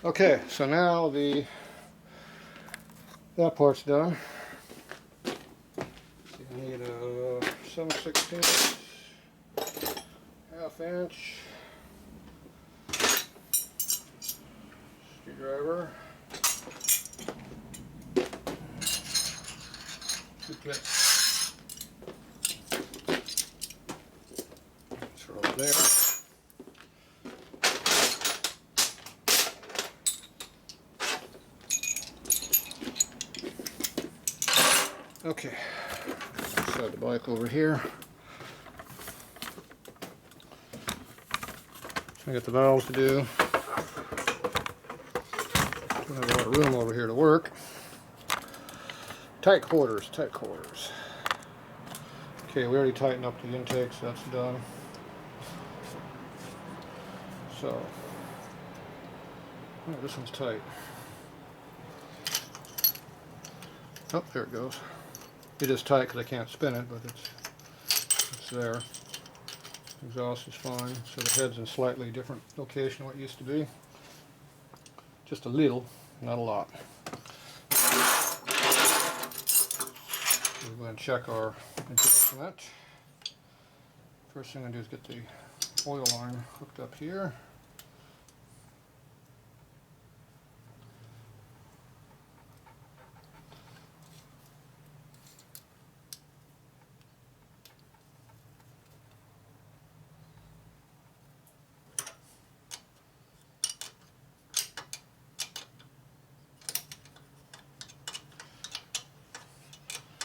Okay, so now that part's done. See, I need a 7/16, ½ inch screwdriver, 2 clips. Throw it there. Okay, set the bike over here. So I got the valves to do. Don't have a lot of room over here to work. Tight quarters, tight quarters. Okay, we already tightened up the intake, so that's done. So, oh, this one's tight. Oh, there it goes. It is tight because I can't spin it, but it's there. Exhaust is fine. So the head's in slightly different location than what it used to be. Just a little, not a lot. We're going to check our adjustment. First thing I'm going to do is get the oil line hooked up here.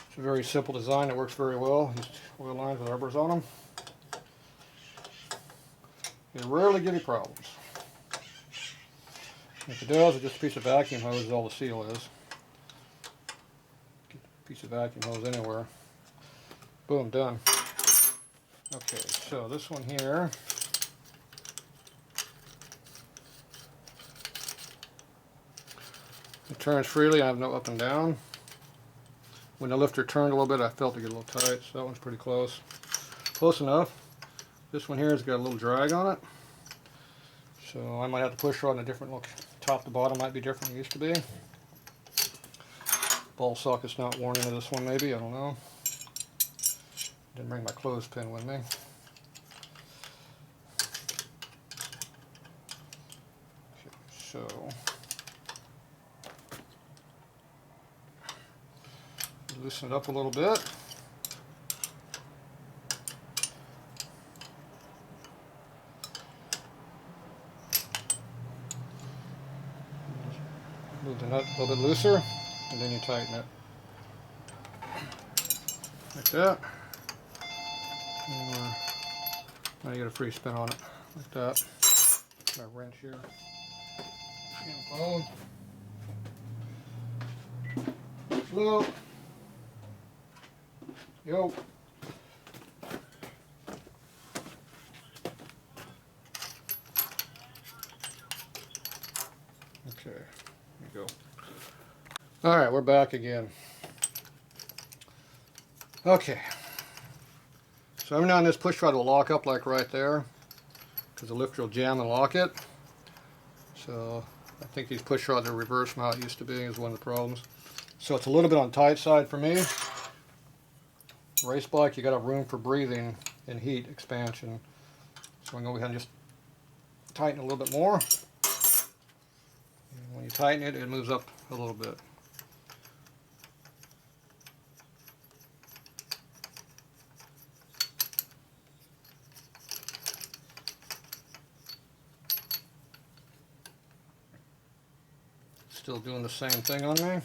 It's a very simple design that works very well. These oil lines with rubbers on them. They rarely give you problems. If it does, it's just a piece of vacuum hose is all the seal is. Get a piece of vacuum hose anywhere. Boom, done. Okay, so this one here. It turns freely. I have no up and down. When the lifter turned a little bit, I felt it get a little tight, so that one's pretty close. Close enough. This one here has got a little drag on it. So I might have to push rod in a different look. Top to bottom might be different than it used to be. Ball socket's not worn into this one maybe, I don't know. Didn't bring my clothespin with me. Okay, so loosen it up a little bit. Move the nut a little bit looser, and then you tighten it. Like that. And now you get a free spin on it. Like that. My wrench here. And bone. Slow. Yo. Okay, there you go. All right, we're back again. Okay. So every now and then this push rod will lock up like right there because the lifter will jam and lock it. So I think these push rods are reversed from how it used to be is one of the problems. So it's a little bit on the tight side for me. Race bike, you got to have room for breathing and heat expansion. So I'm going to go ahead and just tighten it a little bit more. And when you tighten it, it moves up a little bit. Still doing the same thing on me.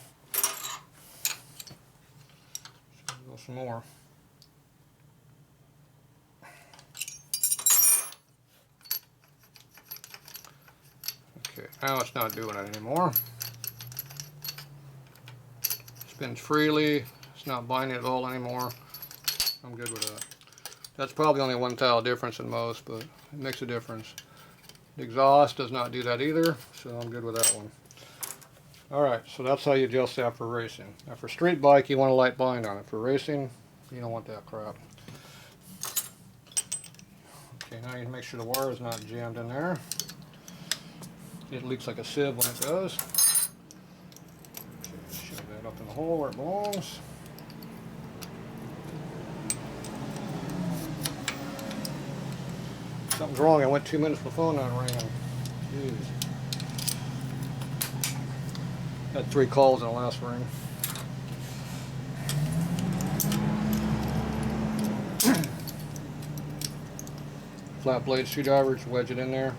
So go some more. Okay, now it's not doing it anymore. Spins freely. It's not binding at all anymore. I'm good with that. That's probably only one tile difference in most, but it makes a difference. The exhaust does not do that either, so I'm good with that one. Alright, so that's how you adjust that for racing. Now for street bike, you want a light bind on it. For racing, you don't want that crap. Okay, now you make sure the wire is not jammed in there. It leaks like a sieve when it does. Shove that up in the hole where it belongs. Something's wrong. I went 2 minutes, my phone not ringing. Jeez. Had 3 calls in the last ring. Flat blade screwdriver, just wedge it in there.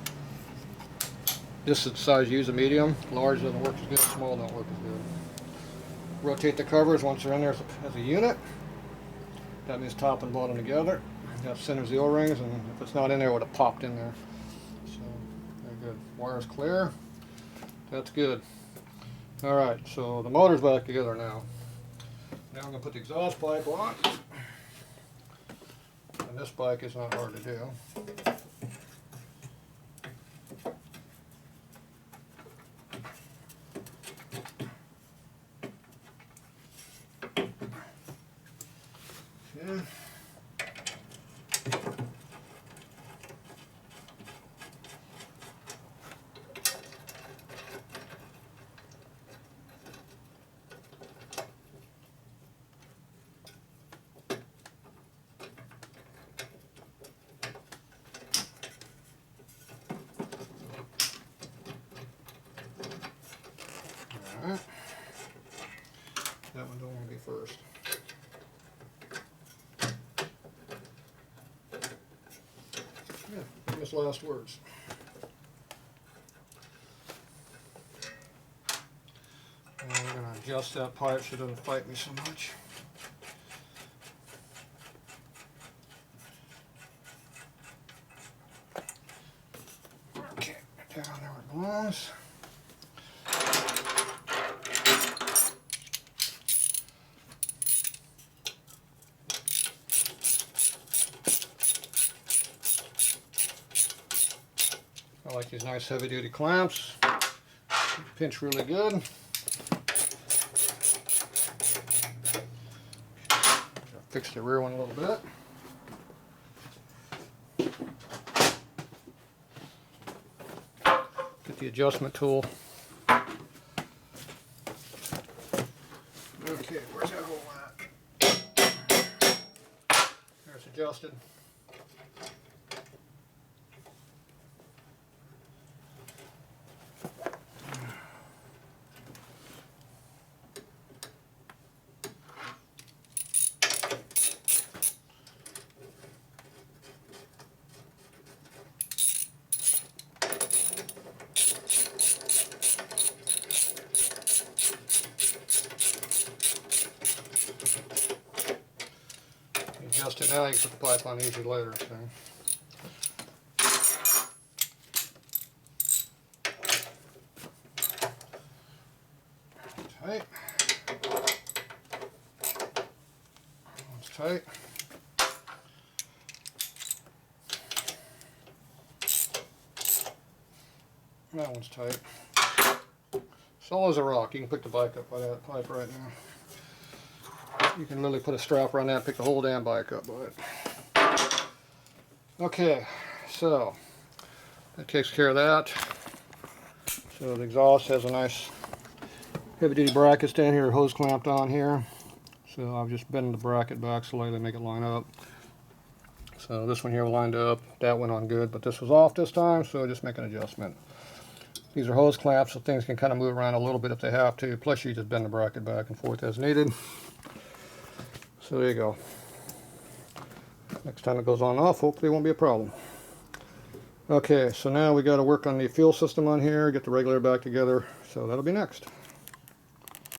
This is the size you use, a medium. Large doesn't work as good, small don't work as good. Rotate the covers once they're in there as a unit. That means top and bottom together. That centers the O-rings, and if it's not in there, it would have popped in there. So, very good. Wire's clear. That's good. Alright, so the motor's back together now. Now I'm going to put the exhaust pipe on. And this bike is not hard to do. Okay. Alright. That one don't want to be first. Yeah, famous last words. And we're going to adjust that pipe so it doesn't fight me so much. Okay, down there where it belongs. I like these nice heavy duty clamps. Pinch really good. Fix the rear one a little bit. Get the adjustment tool. Okay, where's that hole at? There's adjusted. Adjust it now, you can put the pipe on easy later. So. Tight. One's tight. That one's tight. Solid as a rock. You can pick the bike up by that pipe right now. You can literally put a strap around that and pick the whole damn bike up by it. Okay, so that takes care of that. So the exhaust has a nice heavy duty brackets down here, hose clamped on here. So I've just bent the bracket back slightly to make it line up. So this one here lined up, that went on good, but this was off this time, so just make an adjustment. These are hose clamps, so things can kind of move around a little bit if they have to. Plus you just bend the bracket back and forth as needed. So there you go. Next time it goes on off, hopefully it won't be a problem. Okay, so now we got to work on the fuel system on here, get the regulator back together, so that'll be next.